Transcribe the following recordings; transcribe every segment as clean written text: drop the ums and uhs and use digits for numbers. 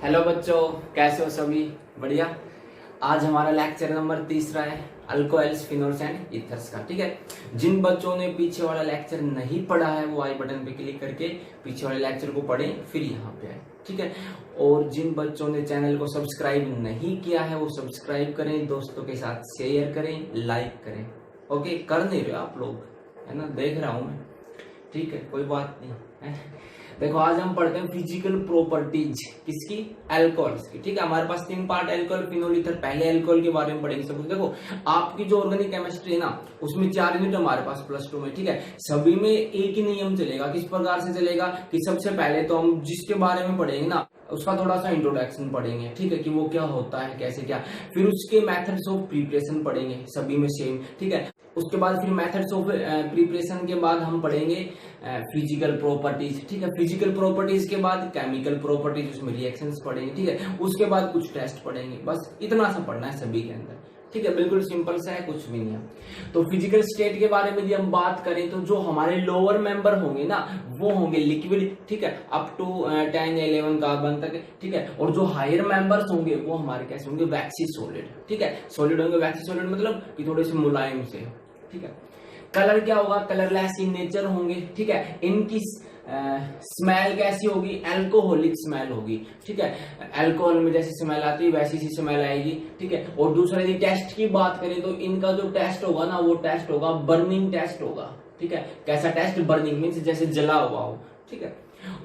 Hello बच्चों, कैसे हो सभी? बढ़िया। आज हमारा लेक्चर नंबर 3 है अल्कोहल्स, फिनोल्स एंड ईथर्स का। ठीक है, जिन बच्चों ने पीछे वाला लेक्चर नहीं पढ़ा है वो आई बटन पे क्लिक करके पीछे वाले लेक्चर को पढ़ें, फिर यहाँ पे आए। ठीक है, और जिन बच्चों ने चैनल को सब्सक्राइब नहीं किया है वो सब्सक्राइब करें, दोस्तों के साथ शेयर करें, लाइक करें। ओके, कर नहीं रहे आप लोग, है ना? देख रहा हूं मैं। ठीक है, कोई बात नहीं है। देखो, आज हम पढ़ते हैं फिजिकल प्रॉपर्टीज किसकी? अल्कोहल्स की। ठीक है, हमारे पास 3 पार्ट अल्कोहल, फिनोल, ईथर। पहले अल्कोहल के बारे में पढ़ेंगे सब कुछ। देखो, आपकी जो ऑर्गेनिक केमिस्ट्री है ना, उसमें 4 यूनिट हमारे पास +2 में। ठीक है, सभी में एक ही नियम चलेगा। किस प्रकार से चलेगा कि सबसे पहले तो हम जिसके बारे में पढ़ेंगे ना उसका थोड़ा सा इंट्रोडक्शन पढ़ेंगे। ठीक है, कि वो क्या होता है, कैसे क्या। फिर उसके मेथड्स ऑफ प्रिपरेशन पढ़ेंगे, सभी में सेम। ठीक है, उसके बाद फिर मेथड्स ऑफ प्रिपरेशन के बाद हम पढ़ेंगे फिजिकल प्रॉपर्टीज। ठीक है, फिजिकल प्रॉपर्टीज के बाद केमिकल प्रॉपर्टीज, उसमें रिएक्शंस पढ़ेंगे। ठीक है, उसके बाद कुछ टेस्ट पढ़ेंगे। बस इतना सा पढ़ना है सभी के अंदर। ठीक है, बिल्कुल सिंपल सा है, कुछ भी नहीं है। तो फिजिकल स्टेट के बारे में यदि हम बात करें तो जो हमारे लोअर मेंबर होंगे ना वो होंगे लिक्विड। ठीक है, अप टू 10 या 11 कार्बन तक। ठीक है, और जो हायर मेंबर्स होंगे वो हमारे कैसे होंगे? वैक्सी सॉलिड। ठीक है, सॉलिड होंगे। वैक्सी सॉलिड मतलब कि थोड़े से मुलायम से। ठीक है, कलर क्या होगा? कलरलेस इन नेचर होंगे। ठीक है, इनकी स्मेल कैसी होगी? अल्कोहलिक स्मेल होगी। ठीक है, अल्कोहल में जैसी स्मेल आती है वैसी सी स्मेल आएगी। ठीक है, और दूसरा यदि टेस्ट की बात करें तो इनका जो टेस्ट होगा ना वो टेस्ट होगा बर्निंग टेस्ट होगा। ठीक है, कैसा टेस्ट? बर्निंग मीन्स जैसे जला हुआ हो। ठीक है,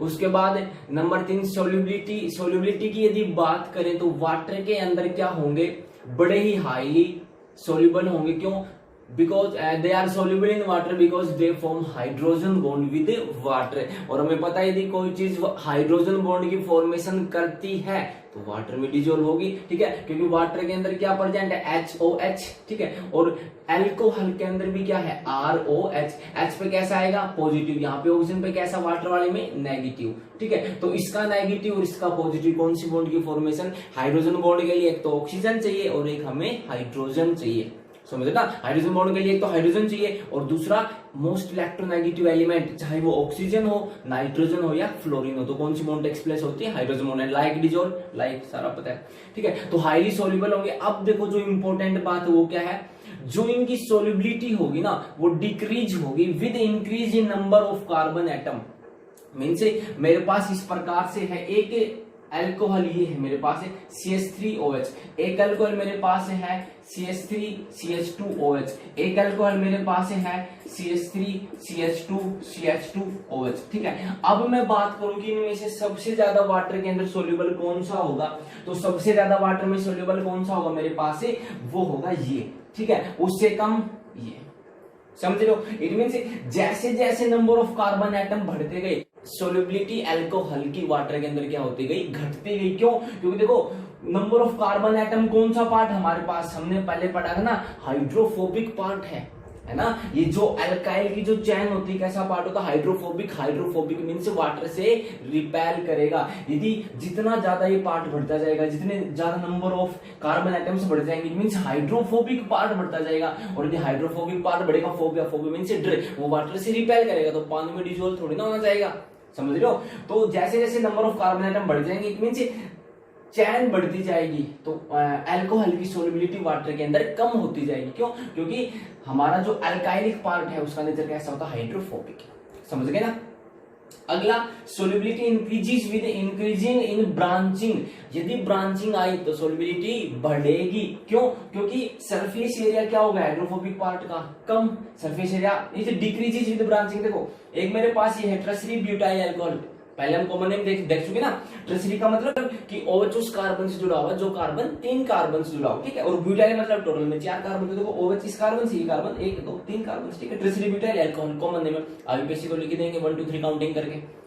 उसके बाद नंबर 3 सोल्युबिलिटी। सोल्युबिलिटी की यदि बात करें तो वाटर के अंदर क्या होंगे? बड़े ही हाईली सोल्यूबल होंगे। क्यों? Because they are soluble in water because they form hydrogen bond with water. और हमें पता है यदि कोई चीज हाइड्रोजन बॉन्ड की फॉर्मेशन करती है तो वाटर में डिजोल्व होगी। ठीक है, क्योंकि वाटर के अंदर क्या प्रेजेंट है? HOH। ठीक है, और अल्कोहल के अंदर भी क्या है? ROH। H पे कैसा आएगा? पॉजिटिव। यहाँ पे ऑक्सीजन पे कैसा? वाटर वाले में नेगेटिव। ठीक है, तो इसका नेगेटिव और इसका पॉजिटिव कौन सी बॉन्ड की फॉर्मेशन? हाइड्रोजन बॉन्ड के लिए एक तो ऑक्सीजन चाहिए और एक हमें हाइड्रोजन चाहिए। समझ ना? हाइड्रोजन बॉन्ड के लिए एक तो हाइड्रोजन चाहिए और दूसरा मोस्ट इलेक्ट्रोनेगेटिव एलिमेंट, चाहे वो ऑक्सीजन हो, नाइट्रोजन हो या फ्लोरीन हो, तो कौन सी बॉन्ड टेक्स प्लेस होती है? Hydrogen bond. Like dissolve, like सारा पता है। ठीक है, तो हाईली सोल्यूबल होंगे। अब देखो, जो इंपॉर्टेंट बात है वो क्या है? जो इनकी सोल्युबिलिटी होगी ना वो डिक्रीज होगी with increase in number of carbon atom. Means मेरे पास इस प्रकार से है, एक अल्कोहल ये है मेरे पास है CH3OH, एक अल्कोहल मेरे पास है CH3CH2OH, एक अल्कोहल मेरे पास है CH3CH2CH2OH। ठीक है, अब मैं बात करूं कि इनमें से सबसे ज्यादा वाटर के अंदर सोल्यूबल कौन सा होगा, तो सबसे ज्यादा वाटर में सोल्यूबल कौन सा होगा मेरे पास है? वो होगा ये। ठीक है, उससे कम ये। समझ लो? इट मीन्स जैसे जैसे नंबर ऑफ कार्बन एटम बढ़ते गए सोल्युबिलिटी अल्कोहल की वाटर के अंदर क्या होती गई? घटती गई। क्यों? क्योंकि देखो, नंबर ऑफ कार्बन एटम कौन सा पार्ट हमारे पास? हमने पहले पढ़ा था ना, हाइड्रोफोबिक पार्ट है ना? ये जो अल्काइल की जो चैन होती है कैसा पार्ट होता है? हाइड्रोफोबिक। हाइड्रोफोबिक मीन्स वाटर से रिपेल करेगा। यदि जितना ज्यादा ये पार्ट बढ़ता जाएगा, जितने ज्यादा नंबर ऑफ कार्बन एटम्स बढ़ जाएंगे, मीन्स हाइड्रोफोबिक पार्ट बढ़ता जाएगा। और यदि हाइड्रोफोबिक पार्ट बढ़ेगा, फोबिया, फोबिया मीन्स डर, वो वाटर से रिपेल करेगा तो पानी में डिसॉल्व थोड़ी ना होना जाएगा। समझ रहे हो? तो जैसे जैसे नंबर ऑफ कार्बन एटम बढ़ जाएंगे, इट मीन्स चैन बढ़ती जाएगी, तो अल्कोहल की सोल्युबिलिटी वाटर के अंदर कम होती जाएगी। क्यों? क्योंकि हमारा जो अल्काइलिक पार्ट है उसका नेचर कैसा होता है? हाइड्रोफोबिक। समझ गए ना? अगला, solubility increases with increasing in branching. यदि ब्रांचिंग आई तो सोल्युबिलिटी बढ़ेगी। क्यों? क्योंकि सरफेस एरिया क्या होगा हाइड्रोफोबिक पार्ट का? कम। Surface area decreases with branching. देखो, एक मेरे पास ये है ट्राइसरी ब्यूटाइल अल्कोहल, पहले हम कॉमन नेम देख चुके ना। ट्राइसरी का मतलब कि OH उस कार्बन से जुड़ा हुआ जो कार्बन 3 कार्बन से जुड़ा हुआ। ठीक है, और ब्यूटाइल मतलब टोटल में 4 कार्बन। तो देखो, OH इस कार्बन से, ये कार्बन 1 2 3 कार्बन। ठीक है, ट्राइसरी ब्यूटाइल अल्कोहल कॉमन नेम है। आईपीएससी को लिख देंगे 1 2 3 काउंटिंग करके।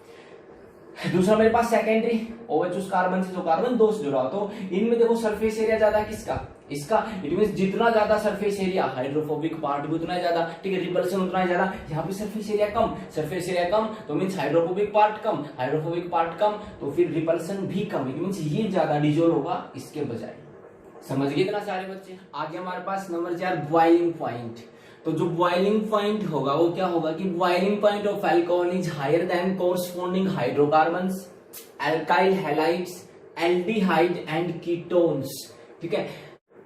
दूसरा मेरे पास सेकेंडरी, OH उस कार्बन से जो कार्बन 2 से जुड़ा हो। तो इनमें देखो सरफेस एरिया ज्यादा किसका? इसका। इट मींस जितना ज्यादा सरफेस एरिया, हाइड्रोफोबिक पार्ट भी उतना ज्यादा। ठीक है, रिपल्सन उतना ज्यादा। यहाँ पे सरफेस एरिया कम, सरफेस एरिया कम तो मींस हाइड्रोफोबिक पार्ट कम, हाइड्रोफोबिक पार्ट कम तो फिर रिपल्सन भी कम। इट मींस ये ज्यादा डिजोल्व होगा इसके बजाय। समझ गए इतना सारे बच्चे? आगे हमारे पास नंबर 4 बॉइलिंग पॉइंट। तो जो बॉइलिंग पॉइंट होगा वो क्या होगा कि boiling point of alcohol is higher than corresponding hydrocarbons, alkyl halides aldehyde and ketones, ठीक है।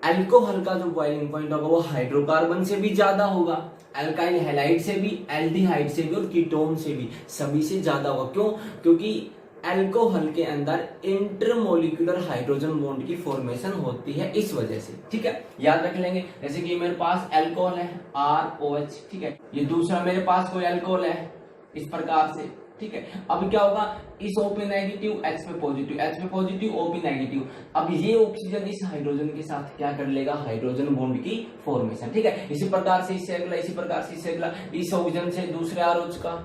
अल्कोहल का जो बॉइलिंग पॉइंट होगा वो हाइड्रोकार्बन से भी ज्यादा होगा, अल्काइल हैलाइड से भी, एल्डिहाइड से भी और कीटोन से भी, सभी से ज्यादा होगा। क्यों? क्योंकि अल्कोहल के अंदर इंटरमोलिकुलर हाइड्रोजन बॉन्ड की फॉर्मेशन होती है, इस वजह से, ठीक है। याद रख लेंगे, जैसे कि मेरे पास अल्कोहल है ROH, ठीक है, ये दूसरा मेरे पास कोई अल्कोहल है इस प्रकार से, ठीक है। अब क्या होगा, इस O पे नेगेटिव, H पे पॉजिटिव, H पे पॉजिटिव, O पे नेगेटिव। अब ये ऑक्सीजन इस हाइड्रोजन के साथ क्या कर लेगा, हाइड्रोजन बॉन्ड की फॉर्मेशन, ठीक है। इसी प्रकार से इससे अगला, इसी प्रकार से इससे अगला, इस ऑक्सीजन से दूसरे ROH का,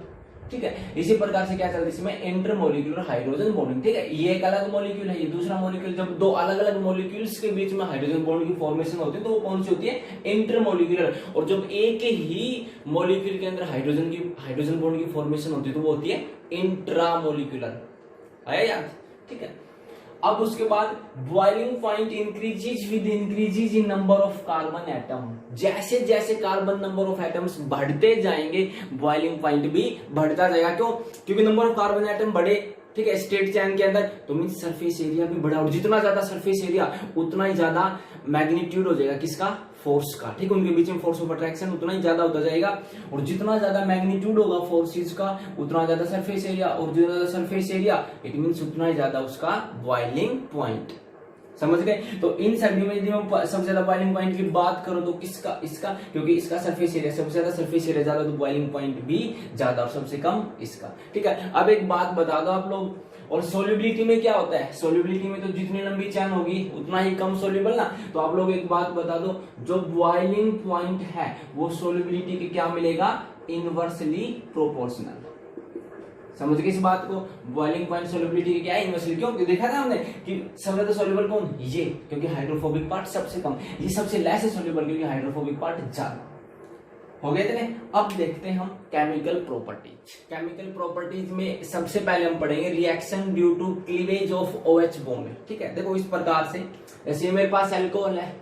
ठीक है। इसी प्रकार से क्या चलता है इसमें, इंटरमोलिकुलर हाइड्रोजन बॉन्डिंग, ठीक है। ये एक अलग मॉलिक्यूल है, ये दूसरा मॉलिक्यूल। जब दो अलग अलग मॉलिक्यूल्स के बीच में हाइड्रोजन बॉन्ड की फॉर्मेशन होती है तो वो कौन सी होती है, इंटरमोलिकुलर। और जब एक ही मॉलिक्यूल के अंदर हाइड्रोजन बॉन्ड की फॉर्मेशन होती है तो वो होती है इंट्रामोलिकुलर। आया याद, ठीक है। अब उसके बाद boiling point increases with increases in number of carbon atom. जैसे जैसे कार्बन नंबर ऑफ एटम्स बढ़ते जाएंगे बॉइलिंग पॉइंट भी बढ़ता जाएगा। क्यों? क्योंकि नंबर ऑफ कार्बन एटम बढ़े, ठीक है, स्टेट चेन के अंदर, तो मीन सरफेस एरिया भी बढ़ा, और जितना ज्यादा सरफेस एरिया उतना ही ज्यादा मैग्नीट्यूड हो जाएगा किसका, फोर्स का, ठीक है। उनके बीच में फोर्स ऑफ अट्रैक्शन उतना ही ज्यादा होता जाएगा, और जितना ज्यादा मैग्नीट्यूड होगा फोर्सेस का उतना ज्यादा सरफेस एरिया, और जितना ज्यादा सरफेस एरिया इट मींस उतना ही ज्यादा उसका बॉइलिंग पॉइंट। समझ गए? तो इन सभी में यदि मैं सबसे ज्यादा बॉइलिंग पॉइंट की बात करूं तो किसका, इसका, क्योंकि इसका सरफेस एरिया सबसे ज्यादा, सरफेस एरिया ज्यादा तो बॉइलिंग पॉइंट भी ज्यादा, और सबसे कम इसका, ठीक है। अब एक बात बता दो आप लोग, और सोल्युबिलिटी में क्या होता है, सोल्युबिलिटी में तो जितनी लंबी चैन होगी उतना ही कम सोल्यूबल ना। तो आप लोग एक बात बता दो, जो बॉइलिंग पॉइंट है वो सोल्युबिलिटी के क्या मिलेगा, इनवर्सली प्रोपोर्शनल। समझ गए इस बात को, बॉइलिंग पॉइंट सोल्युबिलिटी की क्या है, इनवर्सली। क्यों? देखा था हमने कि सबसे ज्यादा सोल्यूबल कौन, ये, क्योंकि हाइड्रोफोबिक पार्ट सबसे कम, ये सबसे लेस है सोल्यूबल क्योंकि हाइड्रोफोबिक पार्ट ज्यादा। हो गए थे। अब देखते हैं हम केमिकल प्रॉपर्टीज। केमिकल प्रॉपर्टीज में सबसे पहले हम पढ़ेंगे reaction due to cleavage of OH bond, ठीक है। देखो इस प्रकार से, जैसे मेरे पास अल्कोहल है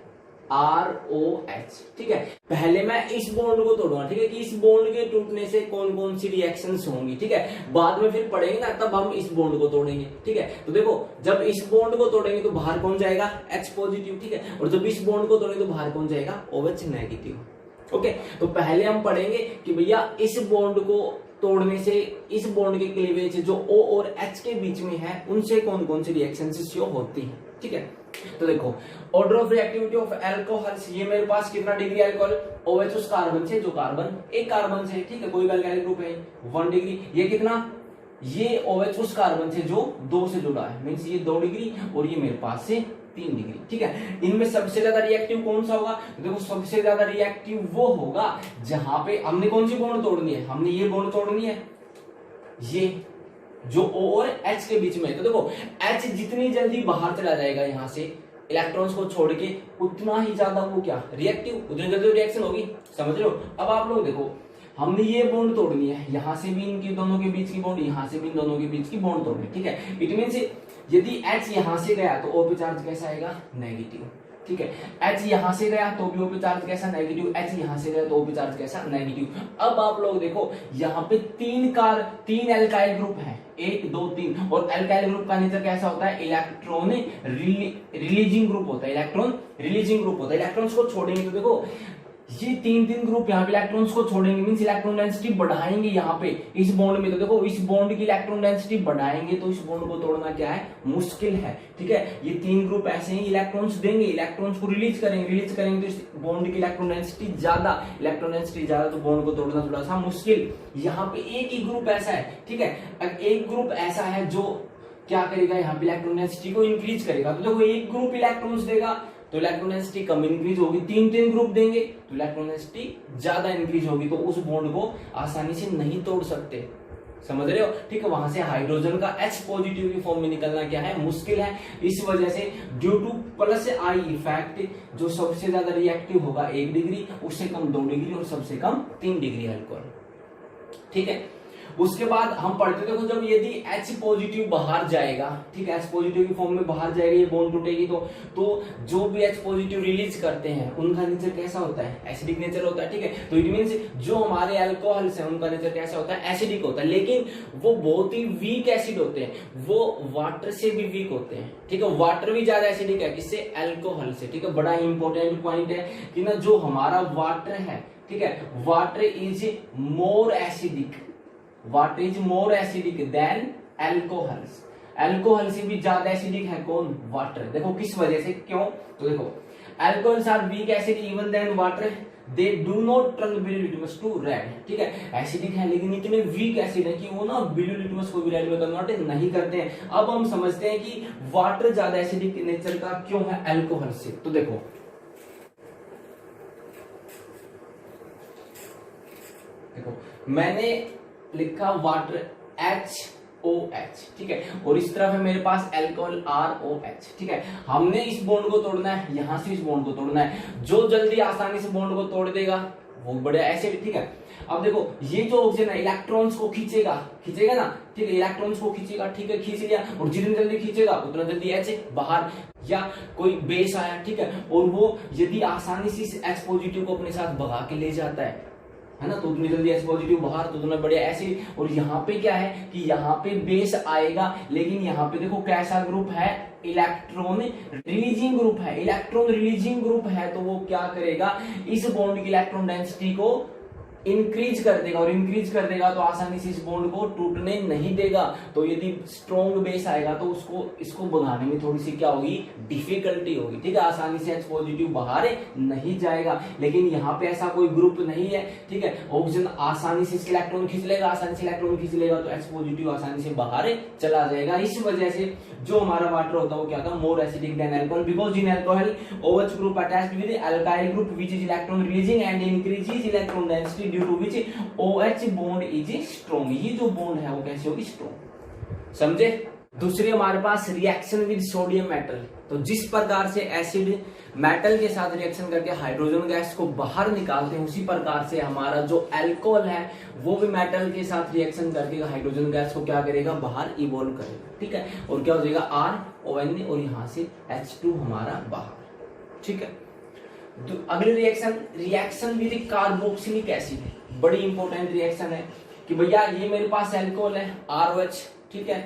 ROH, ठीक है। पहले मैं इस बॉन्ड को तोड़ूंगा, ठीक है, कि इस बॉन्ड के टूटने से कौन कौन सी रिएक्शंस होंगी, ठीक है। बाद में फिर पढ़ेंगे ना, तब हम इस बॉन्ड को तोड़ेंगे, ठीक है। तो देखो जब इस बॉन्ड को तोड़ेंगे तो बाहर कौन जाएगा, H पॉजिटिव, ठीक है। और जब इस बॉन्ड को तोड़ेंगे तो बाहर कौन जाएगा, OH नेगेटिव। ओके, तो पहले हम पढ़ेंगे कि भैया इस बॉन्ड को तोड़ने से, इस बॉन्ड के क्लीवेज जो O और H के बीच में है उनसे कौन कौन सी रिएक्शन शो होती है, ठीक है। तो देखो order of reactivity of alcohols, ये मेरे पास कितना डिग्री अल्कोहल, OH उस कार्बन से, जो कार्बन एक कार्बन से, ठीक है, कोई अल्काइल ग्रुप है 1 डिग्री, ये कितना, ये OH उस कार्बन से जो 2 से जुड़ा है, मींस ये 2 डिग्री और ये मेरे पास से 3 डिग्री, ठीक है। इनमें सबसे ज्यादा रिएक्टिव कौन सा होगा, देखो सबसे ज्यादा रिएक्टिव वो होगा जहां पे हमने कौन सी बॉन्ड तोड़नी है, हमने ये बॉन्ड तोड़नी है, ये जो O और H के बीच में। तो देखो H जितनी जल्दी बाहर चला जाएगा यहाँ से इलेक्ट्रॉन्स को छोड़ के, उतना ही ज्यादा वो क्या, रिएक्टिव, उतनी जल्दी रिएक्शन होगी। समझ रहे हो? अब आप लोग देखो, हमने ये बॉन्ड तोड़नी है, यहां से भी इनकी दोनों के बीच की बॉन्ड, यहां से भी इन दोनों के बीच की बॉन्ड तोड़नी है, ठीक है। इट मींस यदि H यहां से गया तो O पे चार्ज कैसा आएगा, नेगेटिव, ठीक है। H यहां से गया तो भी O पे चार्ज कैसा, नेगेटिव। H यहां से गया तो O पे चार्ज कैसा, नेगेटिव। अब आप लोग देखो यहाँ पे 3 एल्काइल ग्रुप है, 1 2 3, और एल्काइल ग्रुप का नेचर कैसा होता है, इलेक्ट्रॉन रिलीजिंग ग्रुप होता है, इलेक्ट्रॉन रिलीजिंग ग्रुप होता है। इलेक्ट्रॉन्स को छोड़ेंगे तो देखो ये 3 ग्रुप यहाँ पे इलेक्ट्रॉन्स को छोड़ेंगे, मींस इलेक्ट्रॉन डेंसिटी बढ़ाएंगे यहाँ पे इस बॉन्ड में। तो देखो इस बॉन्ड की इलेक्ट्रॉन डेंसिटी बढ़ाएंगे तो इस बॉन्ड को तोड़ना क्या है, मुश्किल है, ठीक है। ये 3 ग्रुप ऐसे ही इलेक्ट्रॉन्स देंगे, इलेक्ट्रॉन्स को रिलीज करेंगे तो इस बॉन्ड की इलेक्ट्रॉन डेंसिटी ज्यादा, तो बॉन्ड को तोड़ना थोड़ा सा मुश्किल। यहाँ पे एक ही ग्रुप ऐसा है, ठीक है, एक ग्रुप ऐसा है जो क्या करेगा, यहाँ पे इलेक्ट्रॉन डेंसिटी को इंक्रीज करेगा। तो देखो एक ग्रुप इलेक्ट्रॉन्स देगा तो इलेक्ट्रॉन डेंसिटी कम इंक्रीज होगी, 3 ग्रुप देंगे तो इलेक्ट्रॉन डेंसिटी ज्यादा इंक्रीज होगी, तो उस बॉन्ड को आसानी से नहीं तोड़ सकते। समझ रहे हो? ठीक है, वहां से हाइड्रोजन का H पॉजिटिव की फॉर्म में निकलना क्या है, मुश्किल है। इस वजह से due two plus I effect जो सबसे ज्यादा रिएक्टिव होगा 1 डिग्री, उससे कम 2 डिग्री और सबसे कम 3 डिग्री अल्कोहल, ठीक है। उसके बाद हम पढ़ते थे, देखो जब यदि H पॉजिटिव बाहर जाएगा, ठीक है, H पॉजिटिव की फॉर्म में बाहर जाएगा, ये बॉन्ड टूटेगी तो जो भी H पॉजिटिव रिलीज करते हैं उनका नेचर कैसा होता है, एसिडिक नेचर होता है, ठीक है। तो इट मींस जो हमारे अल्कोहल्स हैं उनका नेचर कैसा होता है, एसिडिक होता है, लेकिन वो बहुत ही वीक एसिड होते हैं, वो वाटर से भी वीक होते हैं, ठीक है। वाटर भी ज्यादा एसिडिक है, किससे, अल्कोहल से, ठीक है। बड़ा इंपॉर्टेंट पॉइंट है कि ना जो हमारा वाटर है, ठीक है, water is more acidic, water is more acidic then alcohols. Alcohol से भी ज्यादा एसिडिक है कौन, वाटर। देखो किस वजह से, क्यों, तो देखो alcohols are weak acid even than water, they do not turn blue litmus to red, ठीक है। एसिडिक है लेकिन इतने वीक एसिड है कि वो ना ब्लू लिटमस को भी रेड में कन्वर्ट नहीं करते हैं। अब हम समझते हैं कि वाटर ज्यादा एसिडिक नेचर का क्यों है अल्कोहल से। तो देखो मैंने लिखा वाटर HOH, ठीक है, और इस तरफ है मेरे पास अल्कोहल ROH, ठीक है। हमने इस बॉन्ड को तोड़ना है, यहां से इस बॉन्ड को तोड़ना है, जो जल्दी आसानी से बॉन्ड को तोड़ देगा वो बड़े एसिड, ठीक है। अब देखो ये जो ऑक्सीजन है इलेक्ट्रॉन्स को खींचेगा ना, ठीक है, इलेक्ट्रॉन्स को खींचेगा, ठीक है, खींच लिया, और जितनी जल्दी खींचेगा उतना जल्दी H बाहर, या कोई बेस आया, ठीक है, और वो यदि आसानी से इस H पॉजिटिव को अपने साथ भगा के ले जाता है ना, तो उतनी जल्दी H पॉजिटिव बाहर, तो उतना बढ़िया एसिड। और यहाँ पे क्या है कि यहाँ पे बेस आएगा, लेकिन यहाँ पे देखो कैसा ग्रुप है, इलेक्ट्रॉन रिलीजिंग ग्रुप है, इलेक्ट्रॉन रिलीजिंग ग्रुप है, तो वो क्या करेगा, इस बॉन्ड की इलेक्ट्रॉन डेंसिटी को इंक्रीज कर देगा, और इंक्रीज कर देगा तो आसानी से इस बॉन्ड को टूटने नहीं देगा। तो यदि स्ट्रॉन्ग बेस आएगा तो इसको भगाने में थोड़ी सी क्या होगी, डिफिकल्टी होगी, ठीक है, आसानी से H पॉजिटिव बाहर नहीं जाएगा। लेकिन यहाँ पे ऐसा कोई ग्रुप नहीं है, ठीक है, ऑक्सीजन आसानी से इलेक्ट्रॉन खींच लेगा, आसानी से इलेक्ट्रॉन खींच लेगा तो H पॉजिटिव आसानी से बाहर चला जाएगा। इस वजह से जो हमारा वाटर होता है वो क्या था, more acidic than alcohol, because in alcohol OH group attached with alkyl group which is electron releasing and increases electron density due to which OH bond is strong. ये जो बॉन्ड है वो कैसे होगी, स्ट्रॉन्ग, समझे। दूसरी हमारे पास रिएक्शन विद सोडियम मेटल, तो जिस प्रकार से एसिड मेटल के साथ रिएक्शन करके हाइड्रोजन गैस को बाहर निकालते हैं, उसी प्रकार से हमारा जो अल्कोहल है वो भी मेटल के साथ रिएक्शन करके हाइड्रोजन गैस को क्या करेगा, बाहर इवॉल्व करेगा, ठीक है, और क्या हो जाएगा RON, और यहां से H2 हमारा बाहर, ठीक है। तो अगली रिएक्शन विद कार्बोक्सिलिक एसिड, बड़ी इंपॉर्टेंट रिएक्शन है कि भैया ये मेरे पास अल्कोहल है ROH, ठीक है,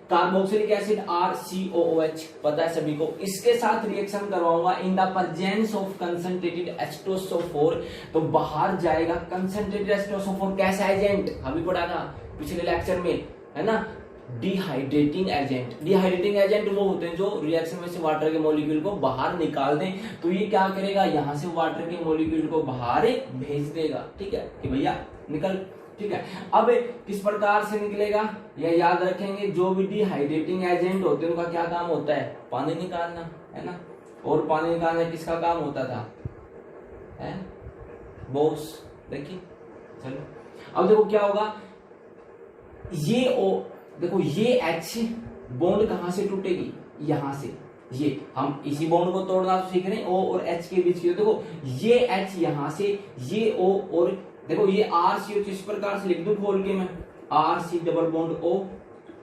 कार्बोक्सिलिक एसिड RCOOH, पता है सभी को, इसके साथ रिएक्शन करवाऊंगा in the presence of concentrated H2SO4, तो बाहर जाएगा कंसंट्रेटेड H2SO4 कैसा एजेंट, अभी पढ़ा था पिछले लेक्चर में, है ना, डिहाइड्रेटिंग एजेंट। डिहाइड्रेटिंग एजेंट वो होते हैं जो रिएक्शन में से वाटर के मॉलिक्यूल को बाहर निकाल दें, तो ये क्या करेगा, यहां से वाटर के मॉलिक्यूल को बाहर भेज देगा, ठीक है, कि भैया निकल, ठीक है। अब किस प्रकार से निकलेगा, यह याद रखेंगे, जो भी डिहाइड्रेटिंग एजेंट होते हैं उनका क्या काम होता है, पानी निकालना, है ना, और पानी निकालना किसका काम होता था, है बॉस, देखिए, चलो अब देखो क्या होगा, देखो ये H बॉन्ड कहां से टूटेगी, यहां से, ये हम इसी बॉन्ड को तोड़ना तो सीख रहे हैं, O और H के बीच की, देखो ये H यहां से, ये O, और देखो ये RCOH, इस प्रकार से लिख दूं खोल के मैं, RC डबल बॉन्ड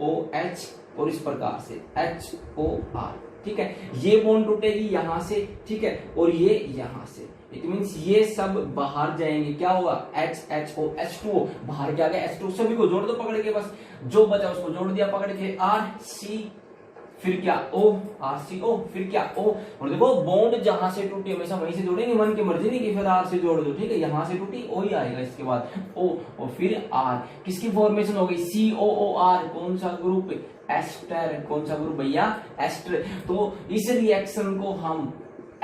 OH, और इस प्रकार से HOR, ठीक है, ये बॉन्ड टूटेगी यहां से, ठीक है, और ये यहां से, इट मींस ये सब बाहर जाएंगे, क्या होगा, HHO H2O, बाहर क्या गया H2, सभी को जोड़ दो पकड़ के, बस जो बचा उसको जोड़ दिया पकड़ के, RC, फिर क्या O, RCO, फिर क्या O, और देखो बॉन्ड जहां से टूटी हमेशा वहीं से जोड़ेंगे, मन की मर्जी नहीं कि फिर R से जोड़ दो, ठीक है, यहां से टूटी O ही आएगा, इसके बाद O, और फिर R, किसकी फॉर्मेशन हो गई, COOR, कौन सा ग्रुप, एस्टर, कौन सा ग्रुप भैया, एस्टर। तो इस रिएक्शन को हम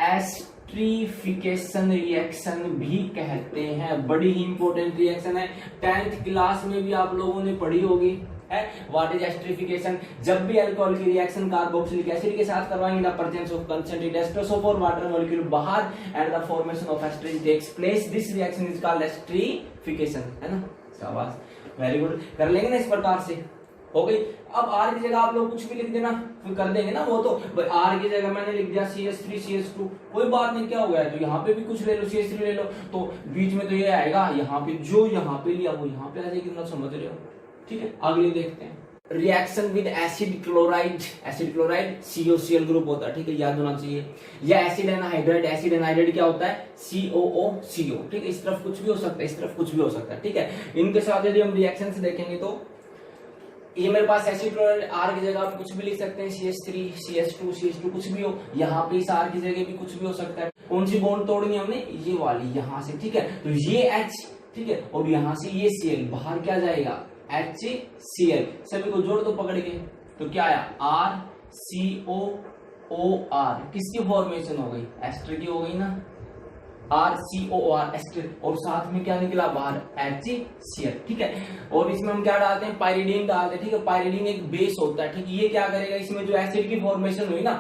एस्ट्रिफिकेशन रिएक्शन भी कहते हैं, बड़ी ही इंपॉर्टेंट रिएक्शन है, 10th क्लास में भी आप लोगों ने पढ़ी होगी, है व्हाट इज एस्ट्रिफिकेशन। जब भी अल्कोहल की रिएक्शन कार्बोक्सिलिक एसिड के साथ करवाएंगे, the presence of concentrated H2SO4 water molecule बाहर and the formation of ester takes place, this reaction is called esterification, है ना, शाबाश, वेरी गुड, कर लेंगे ना इस प्रकार से, हो गई। अब R की जगह आप लोग कुछ भी लिख देना, फिर कर देंगे ना वो, तो R की जगह मैंने लिख दिया CH3 CH2, कोई बात नहीं, क्या हो गया, तो यहाँ पे भी कुछ ले लो, CH3 ले लो, तो बीच में तो ये आएगा, यहाँ पे जो यहाँ पे लिया वो यहाँ पे आ जाएगी, ना समझ रहे हो, ठीक है, अगले देखते हैं। Reaction with acid chloride COCl group होता है, ठीक है, याद होना चाहिए। या एसिड एनहाइड्राइड क्या होता है, COO, ठीक है, इस तरफ कुछ भी हो सकता है, इस तरफ कुछ भी हो सकता है, ठीक है। इनके साथ यदि हम रिएक्शन से देखेंगे तो ये मेरे पास एसिड क्लोराइड, R की जगह आप कुछ भी लिख सकते हैं, CH3 CH2 कुछ भी हो, यहाँ पे इस R की जगह भी कुछ भी हो सकता है। कौन सी बॉन्ड तोड़नी है हमने, ये वाली, यहाँ से, ठीक है, तो ये H, ठीक है, और यहाँ से ये Cl, बाहर क्या जाएगा, HCl, सभी को जोड़ दो पकड़ के, तो क्या आया, RCOOR, किसकी फॉर्मेशन हो गई, एस्टर की हो गई ना, RCOOR एस्टर, और साथ में क्या निकला बाहर, HCl, ठीक है। और इसमें हम क्या डालते हैं, पाइरिडीन डालते हैं, ठीक है, पाइरिडीन एक बेस होता है, ठीक है, ये क्या करेगा, इसमें जो एसिड की फॉर्मेशन हुई ना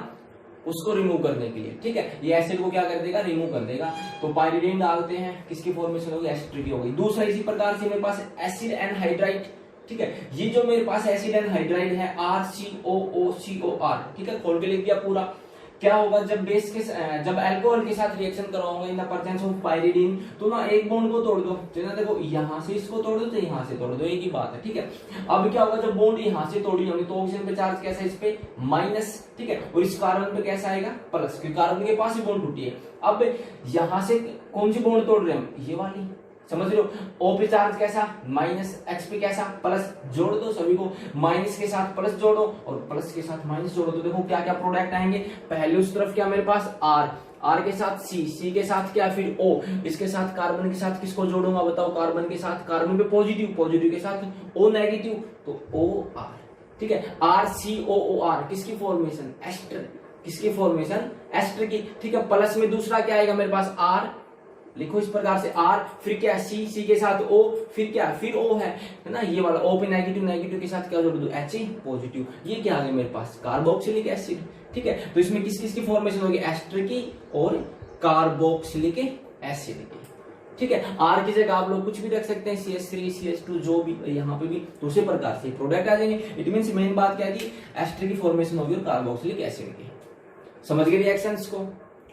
उसको रिमूव करने के लिए, ठीक है, ये एसिड को क्या कर देगा, रिमूव कर देगा। तो पाइरिडीन डालते हैं, किसकी फॉर्मेशन होगी, एस्टर की हो गई। दूसरा इसी प्रकार से मेरे पास एसिड एनहाइड्राइड, ठीक है, ये जो मेरे पास एसिड एनहाइड्राइड है RCOOCOR, ठीक है, खोल के लिख दिया पूरा। क्या होगा, जब बेस के जब अल्कोहल के साथ रिएक्शन कराऊंगा in the presence of pyridine, तो ना एक बॉन्ड को तोड़ दो, ना देखो यहाँ से इसको तोड़ दो तो यहाँ से तोड़ दो, एक ही बात है, ठीक है। अब क्या होगा, जब बॉन्ड यहाँ से तोड़ी होगी तो ऑक्सीजन पे चार्ज कैसा है, इस पे माइनस, ठीक है, और इस कार्बन पे कैसा आएगा, प्लस, क्योंकि कार्बन के पास ही बॉन्ड टूटी है। अब यहाँ से कौन सी बॉन्ड तोड़ रहे हैं, ये वाली, समझ रहे हो, O पे चार्ज कैसा, माइनस, H पे कैसा, प्लस, जोड़ दो सभी को, माइनस के साथ प्लस जोड़ो और प्लस के साथ माइनस जोड़ो, तो देखो क्या क्या प्रोडक्ट आएंगे। पहले उस तरफ क्या मेरे पास R के साथ C के साथ क्या, फिर O, इसके साथ कार्बन के साथ किसको जोड़ूंगा बताओ, कार्बन के साथ, कार्बन पे पॉजिटिव के साथ O नेगेटिव, तो OR, ठीक है, RCOOR, किसकी फॉर्मेशन, एस्टर, किसकी फॉर्मेशन, एस्टर की, ठीक है। प्लस में दूसरा क्या आएगा मेरे पास, R, लिखो इस प्रकार से, R, फिर क्या, C के साथ O, फिर क्या, फिर O है ना, ये वाला O पे नेगेटिव के साथ क्या जोड़ दो, H पॉजिटिव, ये क्या आ गया मेरे पास, कार्बोक्सिलिक एसिड, ठीक है। तो इसमें किस किस की फॉर्मेशन होगी, एस्टर की और कार्बोक्सिलिक एसिड की, ठीक है। R की जगह आप लोग कुछ भी रख सकते हैं, CH3 CH2 जो भी, यहाँ पे भी दूसरे प्रकार से प्रोडक्ट आ जाएंगे। इट मींस मेन बात क्या है कि एस्टर की फॉर्मेशन होगी और कार्बोक्सिलिक एसिड की, समझ गए रिएक्शंस को,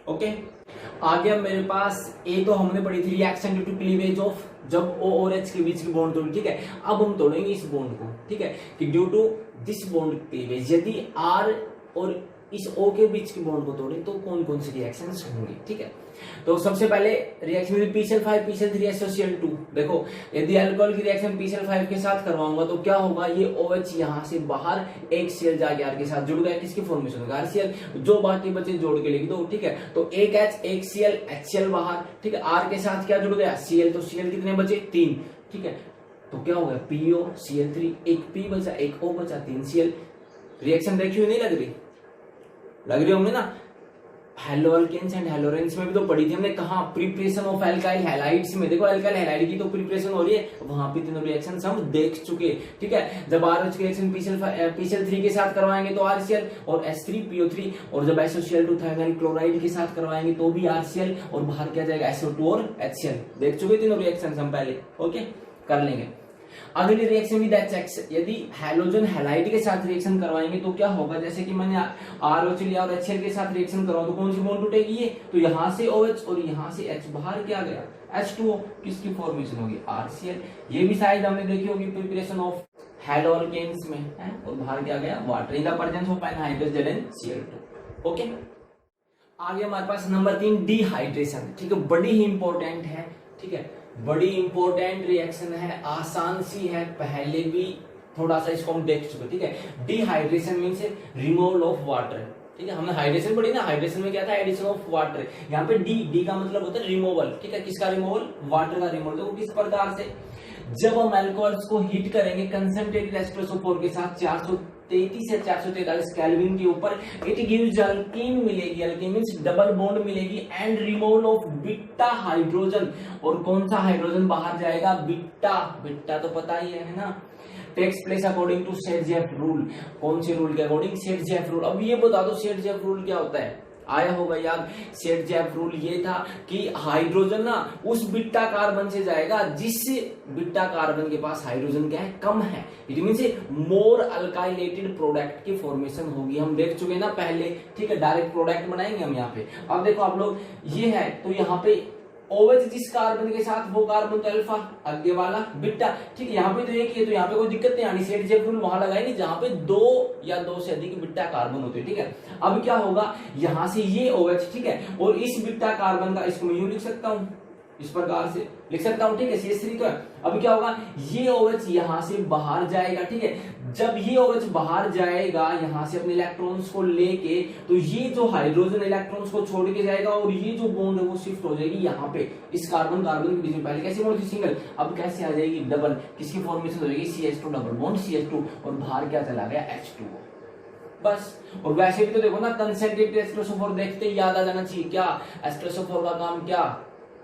ओके। आगे अब मेरे पास ए तो हमने पढ़ी थी, reaction due to cleavage of, जब O और H के बीच की बॉन्ड तोड़ी, ठीक है। अब हम तोड़ेंगे इस बॉन्ड को, ठीक है, कि due to this bond cleavage, यदि R और इस O के बीच की बॉन्ड को तोड़े तो कौन कौन सी रिएक्शंस होंगी, ठीक है। तो सबसे पहले reaction with PCl5 PCl3 SOCl2, देखो यदि अल्कोहल की रिएक्शन PCl5 के साथ करवाऊंगा तो क्या होगा, ये OH यहाँ से बाहर एक Cl जाके R के साथ जुड़ गया, किसकी फॉर्मेशन होगा, RCl, जो बाकी बचे जोड़ के लिख दो, ठीक है। तो एक H एक Cl, HCl बाहर, ठीक है, R के साथ क्या जुड़ गया, Cl, तो Cl कितने बचे, 3, ठीक है, तो क्या हो गया, PO Cl3, एक P बचा, एक O बचा, 3 Cl। रिएक्शन देखी हुई नहीं लग रही होंगे ना। हेलो अल्केन्स एंड हेलोरेन्स में भी तो पढ़ी थी हमने, कहा प्रिपरेशन ऑफ एल्काइल हैलाइड्स में, देखो एल्काइल हैलाइड की तो प्रिपरेशन हो रही है, वहां पे तीनों रिएक्शंस हम देख चुके, ठीक है। जब RH की रिएक्शन PCl3 के साथ करवाएंगे तो RCl और H3PO3, और जब SOCl2 थायनाइल क्लोराइड के साथ करवाएंगे तो भी RCl, और बाहर क्या जाएगा, SO2 और HCl, देख चुके तीनों रिएक्शंस हम पहले, ओके, कर लेंगे। अगली रिएक्शन विद HX, यदि हैलोजन हैलाइड के साथ रिएक्शन करवाएंगे तो क्या होगा, जैसे कि मैंने ROH लिया और HCl के साथ रिएक्शन करवाओ तो कौन सी बॉन्ड टूटेगी, ये तो यहाँ से OH और यहाँ से H, बाहर क्या गया, H2O, किसकी फॉर्मेशन होगी, RCl, ये भी शायद हमने देखी होगी प्रिपरेशन ऑफ हेलो अल्केन्स में है, और बाहर क्या गया, water in the presence of anhydrous ZnCl2, okay. आगे हमारे पास नंबर 3 डिहाइड्रेशन, ठीक है, बड़ी ही इंपॉर्टेंट है, ठीक है, बड़ी इंपॉर्टेंट रिएक्शन है, आसान सी है, पहले भी थोड़ा सा इसको हम देख चुके, ठीक है। Dehydration means removal of water, ठीक है, हमने हाइड्रेशन पढ़ी ना, हाइड्रेशन में क्या था, एडिशन ऑफ वाटर, यहाँ पे डी का मतलब होता है रिमूवल, ठीक है, किसका रिमूवल, वाटर का रिमूवल। तो किस प्रकार से, जब हम अल्कोहल्स को हीट करेंगे कंसंट्रेटेड H2SO4 के साथ 433 से 443 केल्विन के ऊपर, इट गिव्स अल्कीन मिलेगी, अल्कीन मींस डबल बॉन्ड मिलेगी, and removal of beta hydrogen, और कौन सा हाइड्रोजन बाहर जाएगा, बीटा तो पता ही है ना, takes place according to Saytzeff rule, कौन से रूल के अकॉर्डिंग, सेट-जेफ रूल। अब ये बता दो सेट-जेफ रूल क्या होता है, आया होगा याद, सेट-जेफ रूल ये था कि हाइड्रोजन ना उस बीटा कार्बन से जाएगा जिस बीटा कार्बन के पास हाइड्रोजन क्या है, कम है, इट मींस मोर अल्काइलेटेड प्रोडक्ट की फॉर्मेशन होगी, हम देख चुके ना पहले, ठीक है, डायरेक्ट प्रोडक्ट बनाएंगे हम यहाँ पे। अब देखो आप लोग, ये है तो यहाँ पे OH जिस कार्बन के साथ वो कार्बन तो अल्फा, आगे वाला बीटा। ठीक है, यहाँ पे तो एक ही है तो यहाँ पे कोई दिक्कत नहीं आनी, सेट जेब रूल वहां लगाएंगे जहां पे 2 या 2 से अधिक बीटा कार्बन होते हैं। ठीक है, अब क्या होगा, यहां से ये OH, ठीक है, और इस बीटा कार्बन का, इसको मैं यूं लिख सकता हूं, इस प्रकार से लिख सकता हूं। ठीक है, CH3 तो है। अब क्या होगा, ये OH यहां से बाहर जाएगा। ठीक है, जब ये OH बाहर जाएगा यहां से अपने इलेक्ट्रॉन्स को लेके, तो ये जो हाइड्रोजन इलेक्ट्रॉन्स को छोड़ के जाएगा और ये जो बॉन्ड है वो शिफ्ट हो जाएगी यहाँ पे इस कार्बन कार्बन के बीच में। पहले कैसे बॉन्ड थी सिंगल, अब कैसे आ जाएगी डबल, किसकी फॉर्मेशन हो जाएगी, CH2 डबल बॉन्ड CH2, और बाहर क्या चला गया H2O बस। और वैसे भी तो देखो ना, कंसंट्रेटेड H2SO4 देखते ही याद आ जाना चाहिए क्या, H2SO4 का काम क्या,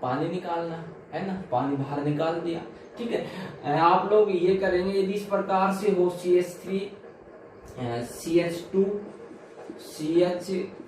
पानी निकालना है ना, पानी बाहर निकाल दिया। ठीक है, आप लोग ये करेंगे यदि इस प्रकार से हो, CH3 CH2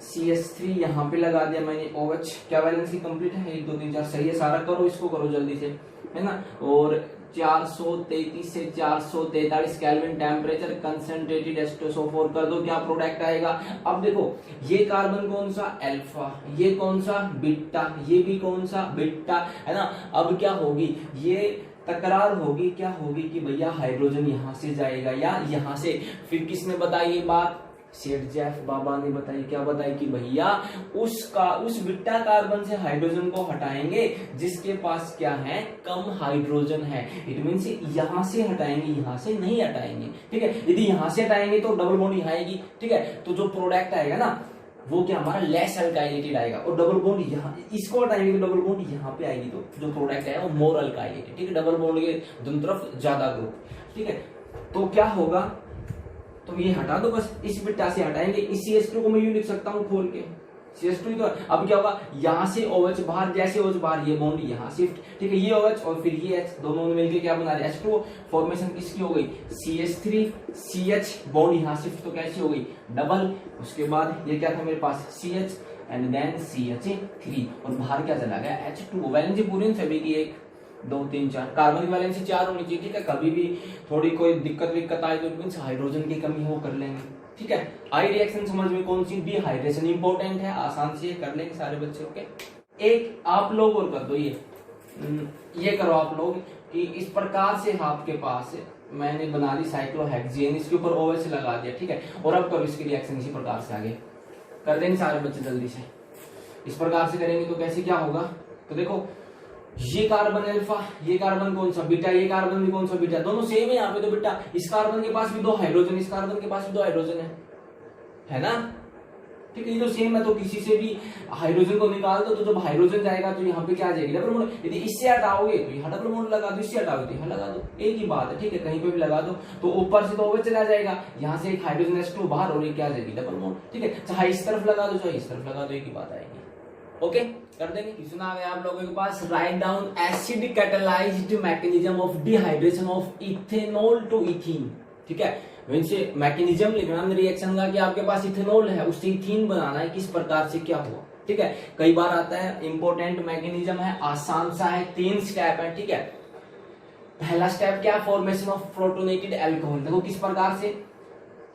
CH3 यहाँ पे लगा दिया मैंने, OH क्या वैलेंसी कंप्लीट है, 1 2 3 4 सही है, सारा करो, इसको करो जल्दी से, है ना। और 433 से 443 केल्विन टेम्परेचर, कंसंट्रेटेड H2SO4 कर दो, क्या प्रोडक्ट आएगा। अब देखो, ये कार्बन कौन सा अल्फा, ये कौन सा बीटा, ये भी कौन सा बीटा, है ना। अब क्या होगी, ये तकरार होगी, क्या होगी कि भैया हाइड्रोजन यहां से जाएगा या यहां से। फिर किसने बताई ये बात, सेठ जेफ बाबा ने बताई, क्या बताई कि भैया उस बीटा कार्बन से हाइड्रोजन को हटाएंगे जिसके पास क्या है, कम हाइड्रोजन है। इट मींस यहां से हटाएंगे, यहां से नहीं हटाएंगे। ठीक है, यदि यहां से हटाएंगे तो डबल बॉन्ड यहाँ आएगी। ठीक है, तो जो प्रोडक्ट आएगा ना वो क्या हमारा लेस अल्काइलेटेड आएगा, और डबल बॉन्ड यहाँ, इसको हटाएंगे तो डबल बॉन्ड यहाँ पे आएगी, तो जो प्रोडक्ट है वो मोर अल्काइलेटेड। ठीक है, डबल बॉन्ड के दोनों तरफ ज्यादा ग्रुप। ठीक है, तो क्या होगा, तो ये हटा दो बस, इस बीटा से हटाएंगे, इस CH2 को मैं यूं लिख सकता हूं खोल के, CH2 तो। अब क्या होगा, यहां से OH बाहर, जैसे OH बाहर ये बॉन्ड यहां शिफ्ट। ठीक है, ये OH और फिर ये H दोनों मिलकर क्या बना रहे, H2O। फॉर्मेशन किसकी हो गई, CH3 CH, बॉन्ड यहां शिफ्ट तो कैसी हो गई, डबल। उसके बाद ये क्या था मेरे पास, CH एंड देन CH3, और बाहर क्या चला गया, H2O। वैलेंसी पूरी सभी की 1 2 3 4, कार्बन की वैलेंसी 4 होनी चाहिए। ठीक है, कभी भी थोड़ी कोई दिक्कत आए तो मींस हाइड्रोजन की कमी हो कर लेंगे। ठीक है, आई रिएक्शन समझ में कौन सी, डिहाइड्रेशन इंपॉर्टेंट है, आसान से कर लेंगे सारे बच्चे। ओके, एक आप लोग और कर दो, ये करो आप लोग कि इस प्रकार से आपके पास मैंने बना ली साइक्लोहेक्सेन, इसके ऊपर OH लगा दिया। ठीक है, और अब करो इसकी रिएक्शन इसी प्रकार से आगे कर देंगे सारे बच्चे जल्दी से। इस प्रकार से करेंगे तो कैसे क्या होगा, तो देखो ये कार्बन अल्फा, ये कार्बन कौन सा बीटा, ये कार्बन भी कौन सा बीटा, दोनों सेम है यहाँ पे तो बीटा। इस कार्बन के पास भी 2 हाइड्रोजन, इस कार्बन के पास भी 2 हाइड्रोजन है ना। ठीक है, ये तो सेम है, तो किसी से भी हाइड्रोजन को निकाल दो, तो जब हाइड्रोजन जाएगा तो यहाँ पे क्या आ जाएगी, डबल बॉन्ड। यदि इससे हटाओगे तो यहाँ डबल बॉन्ड लगा दो, इससे हटाओगे तो यहाँ लगा दो, एक ही बात है। ठीक है, कहीं पे भी लगा दो तो ऊपर से तो OH चला जाएगा, यहाँ से एक हाइड्रोजन H2 बाहर और एक क्या आ जाएगी, डबल बॉन्ड। ठीक है, चाहे इस तरफ लगा दो चाहे इस तरफ लगा दो, एक ही बात आएगी। ओके, कर देंगे। सुना गया आप लोगों के पास, right down acid catalysed mechanism of dehydration of ethanol to ethene. ठीक है, वैसे मैकेनिज्म लिखना रिएक्शन का कि आपके पास इथेनॉल है उससे इथीन बनाना है, किस प्रकार से क्या हुआ। ठीक है, कई बार आता है, इंपॉर्टेंट मैकेनिज्म है, आसान सा है, 3 स्टेप है। ठीक है, पहला स्टेप क्या, फॉर्मेशन ऑफ प्रोटोनेटेड अल्कोहल। देखो किस प्रकार से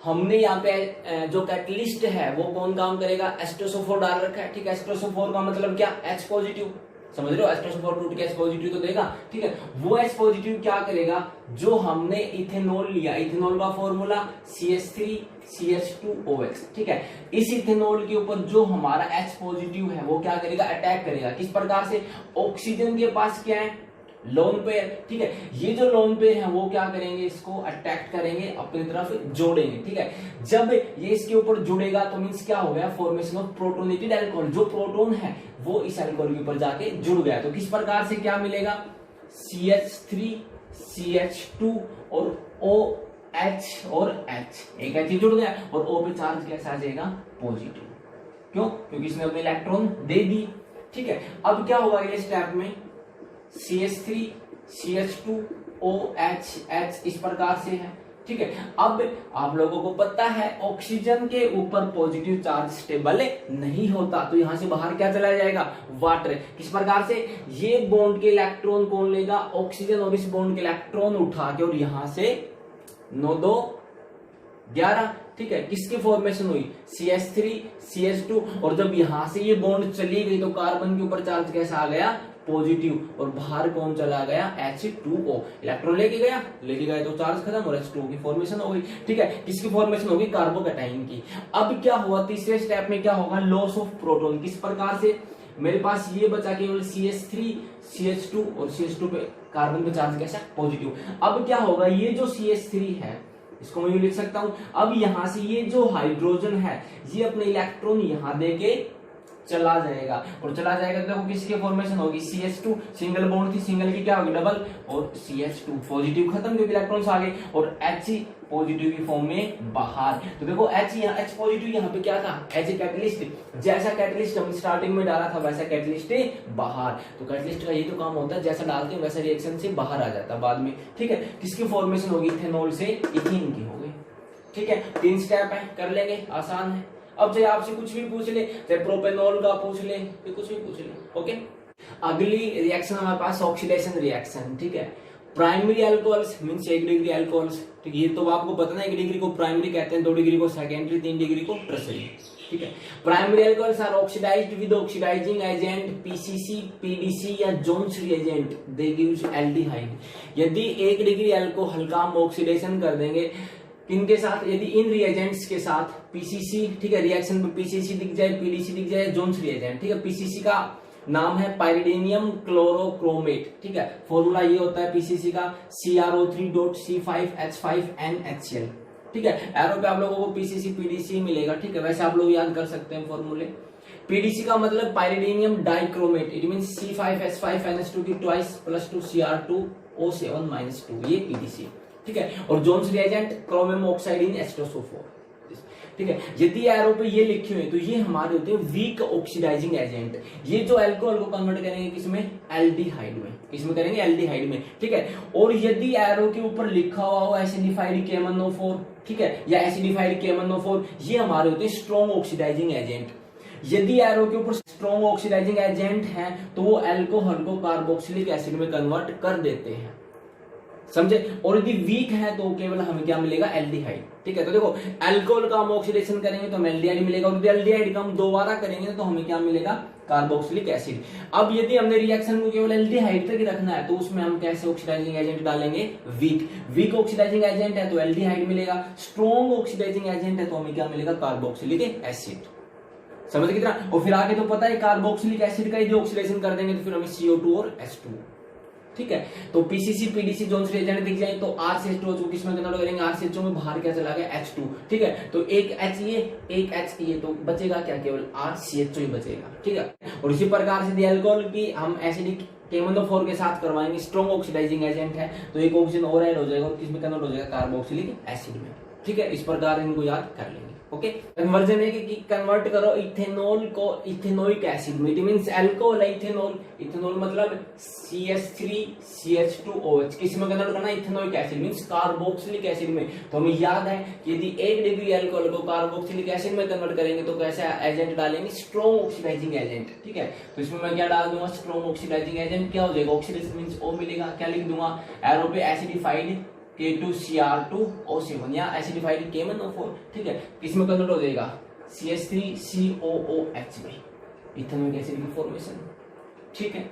हमने यहाँ पे जो कैटलिस्ट है वो कौन काम करेगा, H2SO4 डाल रखा है। ठीक है, H2SO4 का मतलब क्या, H पॉजिटिव, समझ रहे हो, H2SO4 टूट के H पॉजिटिव तो देगा। ठीक है, वो H पॉजिटिव क्या करेगा, जो हमने इथेनॉल लिया, इथेनॉल का फॉर्मूला CH3 CH2OH। ठीक है, इस इथेनॉल के ऊपर जो हमारा H पॉजिटिव है वो क्या करेगा, अटैक करेगा। किस प्रकार से, ऑक्सीजन के पास क्या है, लोन पेयर। ठीक है, ये जो लोन पेयर है वो क्या करेंगे, इसको अटैक करेंगे, अपनी तरफ जोड़ेंगे। ठीक है, जब ये इसके ऊपर जुड़ेगा तो मींस क्या हो गया, फॉर्मेशन ऑफ प्रोटोनेटेड अल्कोहल। जो प्रोटोन है वो इस अल्कोहल के ऊपर जाके जुड़ गया, तो किस प्रकार से क्या मिलेगा, CH3 CH2 और OH और H, एक H जुड़ गया, और O पे चार्ज कैसा आ जाएगा, पॉजिटिव। क्यों, क्योंकि इसने अपने इलेक्ट्रॉन दे दी। ठीक है, अब क्या होगा ये स्टेप में, CH3 CH2 OH H इस प्रकार से है। ठीक है, अब आप लोगों को पता है ऑक्सीजन के ऊपर पॉजिटिव चार्ज स्टेबल नहीं होता, तो यहां से बाहर क्या चला जाएगा, वाटर। किस प्रकार से, ये बॉन्ड के इलेक्ट्रॉन कौन लेगा, ऑक्सीजन, और इस बॉन्ड के इलेक्ट्रॉन उठा के और यहां से 9 2 11। ठीक है, किसकी फॉर्मेशन हुई, CH3 CH2, और जब यहां से ये बॉन्ड चली गई तो कार्बन के ऊपर चार्ज कैसा आ गया, पॉजिटिव, और बाहर कौन चला गया, H2O, इलेक्ट्रॉन लेके गया तो चार्ज खत्म और H2O की फॉर्मेशन हो गई। ठीक है, किसकी फॉर्मेशन होगी, कार्बोकैटायन की। अब क्या हुआ, तीसरे स्टेप में क्या होगा, लॉस ऑफ प्रोटॉन। किस प्रकार से, मेरे पास ये बचा केवल CH3 CH2 और CH2 पे कार्बन पे चार्ज कैसा, पॉजिटिव। अब क्या होगा, ये जो CH3 है इसको मैं लिख सकता हूं, अब यहां से ये जो हाइड्रोजन है ये अपने इलेक्ट्रॉन यहां देके चला जाएगा, और चला जाएगा तो देखो किसकी फॉर्मेशन होगी, CH2, सिंगल बॉन्ड थी, सिंगल की क्या होगी, डबल, और CH2 पॉजिटिव खत्म क्योंकि इलेक्ट्रॉन्स आ गए, और H पॉजिटिव की फॉर्म में बाहर। तो देखो H पॉजिटिव यहाँ पे क्या था, H कैटलिस्ट, जैसा कैटलिस्ट हम स्टार्टिंग में डाला था वैसा कैटलिस्ट बाहर। तो कैटलिस्ट का ये तो काम होता है, जैसा डालते हैं वैसा रिएक्शन से बाहर आ जाता है बाद में। ठीक है, किसकी फॉर्मेशन होगी, इथेनॉल से इथीन की होगी। ठीक है, 3 स्टेप है, कर लेंगे, आसान है। अब चाहे आपसे कुछ भी पूछ ले, चाहे प्रोपेनॉल का पूछ ले, कुछ भी पूछ ले। ओके, अगली रिएक्शन हमारे पास ऑक्सीडेशन रिएक्शन। ठीक है, primary alcohols means 1 degree alcohols. ठीक है, ये तो आपको पता ना, 1 डिग्री को प्राइमरी कहते हैं, 2 डिग्री को सेकेंडरी, 3 डिग्री को टर्शरी। ठीक है, primary alcohols are oxidised with oxidising agent PCC, PDC या Jones reagent, they gives aldehyde. यदि 1 डिग्री अल्कोहल का हम ऑक्सीडेशन कर देंगे इनके साथ, यदि इन रिएजेंट्स के साथ PCC, ठीक है, रिएक्शन में PCC दिख जाए, PDC दिख जाए, जोन्स रिएजेंट। ठीक है, PCC का नाम है पाइरिडीनियम क्लोरोक्रोमेट। ठीक है, फॉर्मूला ये होता है PCC का CrO3.C5H5NHCl। ठीक है, एरो पे आप लोगों को PCC PDC मिलेगा। ठीक है, वैसे आप लोग याद कर सकते हैं फॉर्मूले। PDC का मतलब पाइरिडीनियम डाइक्रोमेट, इट मींस C5H5NH2 की ट्वाइस +2 Cr2O7 - 2, ये PDC। ठीक है, और जोन्स रिएजेंट क्रोमियम ऑक्साइड इन H2SO4। ठीक है, यदि एरो पे ये लिखे हुए तो ये हमारे होते हैं वीक ऑक्सीडाइजिंग एजेंट। ये जो अल्कोहल को कन्वर्ट करेंगे किसमें, एल्डिहाइड में। किसमें करेंगे, एल्डिहाइड में। ठीक है, और यदि एरो के ऊपर लिखा हुआ हो एसिडिफाइड KMnO4, ठीक है, या एसिडिफाइड KMnO4, ये हमारे होते हैं स्ट्रॉन्ग ऑक्सीडाइजिंग एजेंट। यदि एरो के ऊपर स्ट्रॉन्ग ऑक्सीडाइजिंग एजेंट है तो वो अल्कोहल को कार्बोक्सिलिक एसिड में कन्वर्ट कर देते हैं, समझे। और यदि वीक है तो केवल हमें क्या मिलेगा, एल्डिहाइड। ठीक है, तो देखो अल्कोहल का हम ऑक्सीडेशन करेंगे तो हमें एल्डिहाइड मिलेगा, और यदि एल्डिहाइड का हम दोबारा करेंगे तो हमें क्या मिलेगा, कार्बोक्सिलिक एसिड। अब यदि हमने रिएक्शन को केवल एल्डिहाइड तक ही रखना है तो उसमें हम कैसे ऑक्सीडाइजिंग एजेंट डालेंगे, वीक ऑक्सीडाइजिंग एजेंट है तो एल्डिहाइड मिलेगा, स्ट्रॉन्ग ऑक्सीडाइजिंग एजेंट है तो हमें क्या मिलेगा, कार्बोक्सिलिक एसिड। समझ कितना। और फिर आगे तो पता है कार्बोक्सिलिक एसिड का यदि ऑक्सीडेशन कर देंगे तो फिर हमें CO2 और H2। ठीक है, तो PCC PDC जोन्स रिएजेंट दिख जाए तो RCH2 को किसमें कन्वर्ट करेंगे, RCH2 में बाहर क्या चला गया, H2। ठीक है, तो एक H ये एक H ये, तो बचेगा क्या, केवल RCH2 ही बचेगा। ठीक है, और इसी प्रकार से अल्कोहल की हम एसिडिक KMnO4 के साथ करवाएंगे, स्ट्रॉन्ग ऑक्सीडाइजिंग एजेंट है तो एक ऑक्सीजन और ऐड हो जाएगा और किसमें कन्वर्ट हो जाएगा, कार्बोक्सिलिक एसिड में। ठीक है, इस प्रकार इनको याद कर लेंगे। ओके, कन्वर्जन है कि कन्वर्ट करो इथेनॉल को इथेनोइक एसिड में, इट मींस अल्कोहल है इथेनॉल, इथेनॉल मतलब CH3 CH2OH, किस में कन्वर्ट करना, ethanoic acid means carboxylic acid में। तो हमें याद है कि यदि 1 डिग्री अल्कोहल को कार्बोक्सिलिक एसिड में कन्वर्ट करेंगे तो कैसा एजेंट डालेंगे, स्ट्रॉन्ग ऑक्सीडाइजिंग एजेंट। ठीक है, तो इसमें मैं क्या डाल दूंगा, स्ट्रॉन्ग ऑक्सीडाइजिंग एजेंट। क्या हो जाएगा, ऑक्सीडेशन मींस O मिलेगा, क्या लिख दूंगा, एरो पे एसिडिफाइड K2Cr2O7 या एसिडिफाइड KMnO4। ठीक है, किसमें कन्वर्ट हो जाएगा, CH3COOH में, इथेनॉइक एसिड की फॉर्मेशन। ठीक है,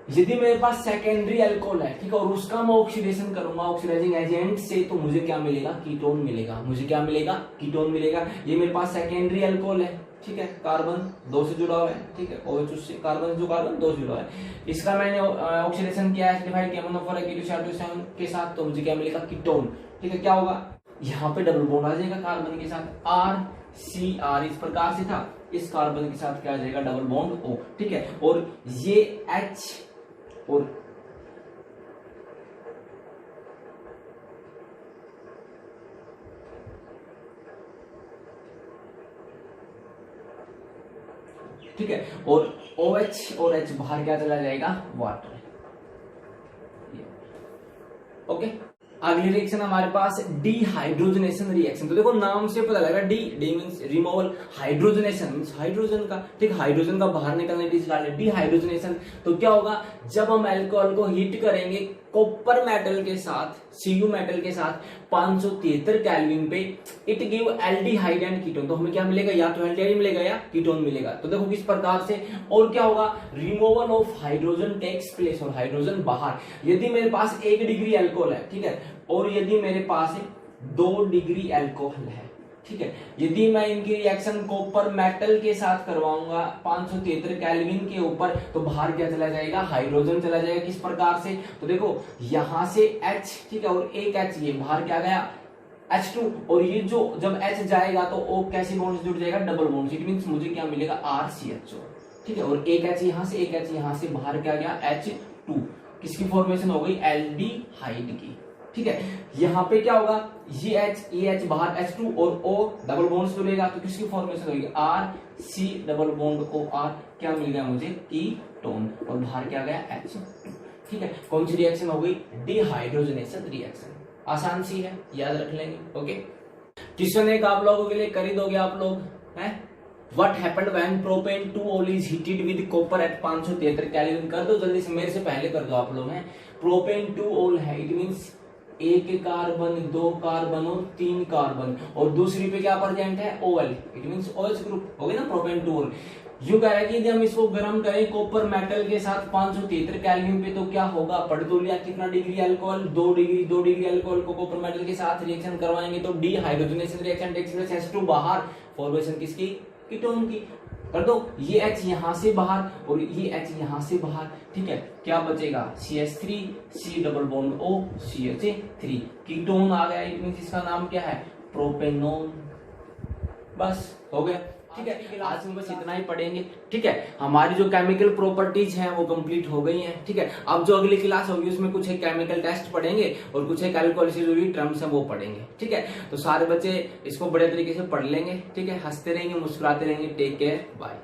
यदि मेरे पास सेकेंडरी अल्कोहल है, ठीक है, और उसका मैं ऑक्सीडेशन करूंगा ऑक्सीडाइजिंग एजेंट से तो मुझे क्या मिलेगा, कीटोन मिलेगा। मुझे क्या मिलेगा, कीटोन मिलेगा। ये मेरे पास सेकेंडरी अल्कोहल है। ठीक है, कार्बन 2 से जुड़ा हुआ है। ठीक है, OH से कार्बन जो कार्बन 2 से जुड़ा है, इसका मैंने ऑक्सीडेशन किया है एसिडिफाइड KMnO4 K2Cr2O7 के साथ तो मुझे क्या मिलेगा, कीटोन। ठीक है, क्या होगा, यहाँ पे डबल बॉन्ड आ जाएगा कार्बन के साथ, RCR इस प्रकार से था, इस कार्बन के साथ क्या आ जाएगा, डबल बॉन्ड O। ठीक है, और ये H और ठीक है, और OH और H बाहर क्या चला जाएगा, वाटर। ओके, अगली रिएक्शन हमारे पास डिहाइड्रोजनेशन रिएक्शन। तो देखो नाम से पता लगा, D means removal, hydrogenation means hydrogen का, ठीक, हाइड्रोजन का बाहर निकलने की डिहाइड्रोजनेशन। तो क्या होगा, जब हम अल्कोहल को हीट करेंगे कॉपर मेटल के साथ, Cu मेटल के साथ 573 केल्विन पे it give aldehyde and ketone. तो हमें क्या मिलेगा, या तो एल्डिहाइड मिलेगा या कीटोन मिलेगा। तो देखो किस प्रकार से, और क्या होगा, removal of hydrogen takes place, और हाइड्रोजन बाहर। यदि मेरे पास 1 डिग्री अल्कोहल है, ठीक है, और यदि मेरे पास 2 डिग्री अल्कोहल है, ठीक है, यदि मैं इनकी रिएक्शन कॉपर मेटल के साथ करवाऊंगा 573 केल्विन के ऊपर, तो बाहर क्या चला जाएगा, हाइड्रोजन चला जाएगा। किस प्रकार से, तो देखो यहां से H, ठीक है, और एक H, ये बाहर क्या गया H2, और ये जो जब H जाएगा तो O कैसे बॉन्ड जुड़ जाएगा, डबल बॉन्ड। इट मींस मुझे क्या मिलेगा, RCHO, ठीक है, और एक H यहां से, एक H यहां से, बाहर क्या गया H2। किसकी फॉर्मेशन हो गई, एल्डिहाइड की, ठीक है। यहाँ पे क्या होगा, ये H बाहर H2 और O डबल बॉन्ड जुड़ेगा, तो किसकी फॉर्मेशन होगी, RC डबल बॉन्ड OR, क्या मिल गया मुझे, कीटोन, और बाहर क्या गया H, ठीक है। कौन सी रिएक्शन हो गई, डिहाइड्रोजनेशन रिएक्शन। आसान सी है, याद रख लेंगे। ओके, क्वेश्चन एक आप लोगों के लिए कर ही दोगे आप लोग, हैं। What happened when propane 2-ol is heated with copper at 573 kelvin? कर दो जल्दी से, मेरे से पहले कर दो आप लोग हैं। प्रोपेन 2-ol है, इट मींस 1 कार्बन, 2 कार्बन और 3 कार्बन, और दूसरी पे क्या प्रेजेंट है, OL, it means OH group हो गया ना, प्रोपेन 2-ol। यू कह रहा है कि यदि हम इसको गर्म करें कॉपर मेटल के साथ 573 केल्विन पे, तो क्या होगा, पढ़ दो लिया, कितना डिग्री अल्कोहल, 2 डिग्री अल्कोहल को कॉपर मेटल के साथ रिएक्शन करवाएंगे तो dehydrogenation reaction takes place, H2 बाहर, फॉर्मेशन किसकी, कीटोन की। कर दो, ये H यहां से बाहर और ये H यहां से बाहर, ठीक है, क्या बचेगा, CH3, C double bond O, CH3, ketone आ गया, इट मींस इसका नाम क्या है, प्रोपेनोन। बस हो गया, ठीक है। आज हम बस इतना ही पढ़ेंगे, ठीक है। हमारी जो केमिकल प्रॉपर्टीज हैं वो कंप्लीट हो गई हैं, ठीक है। अब जो अगली क्लास होगी उसमें कुछ एक केमिकल टेस्ट पढ़ेंगे और कुछ एक अल्कोहल से जुड़ी टर्म्स हैं वो पढ़ेंगे, ठीक है। तो सारे बच्चे इसको बड़े तरीके से पढ़ लेंगे, ठीक है। हंसते रहेंगे, मुस्कुराते रहेंगे। Take care, bye.